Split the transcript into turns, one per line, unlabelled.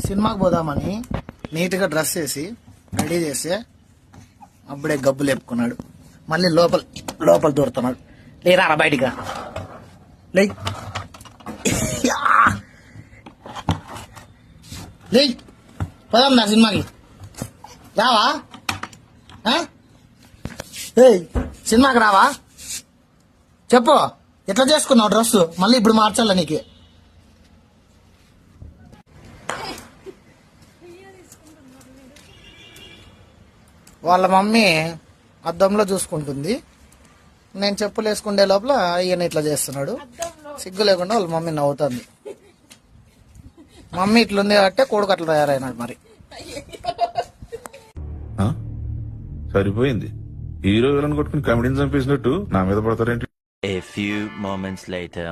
సినిమాకి పోదామని నీట్గా డ్రెస్ వేసి రెడీ చేస్తే అప్పుడే గబ్బు లేపుకున్నాడు. మళ్ళీ లోపల దూరుతున్నాడు. లేరా బయటిగా లే లే పోదాం నా సినిమాకి రావా? సినిమాకి రావా? చెప్పు, ఎట్లా చేసుకున్నావు డ్రెస్? మళ్ళీ ఇప్పుడు మార్చాల నీకు? వాళ్ళ మమ్మీ అద్దంలో చూసుకుంటుంది, నేను చెప్పులు వేసుకుండే లోపల ఈయన ఇట్లా చేస్తున్నాడు. సిగ్గు లేకుండా వాళ్ళ మమ్మీ నవ్వుతుంది. మమ్మీ ఇట్లుంది కాబట్టి కొడుకు అట్లా తయారైనాడు. మరి
సరిపోయింది. హీరో విలన్ కొట్టుకుని కమెడీని చంపేసినట్టు నా మీద పడతారేంటి?
A few moments later.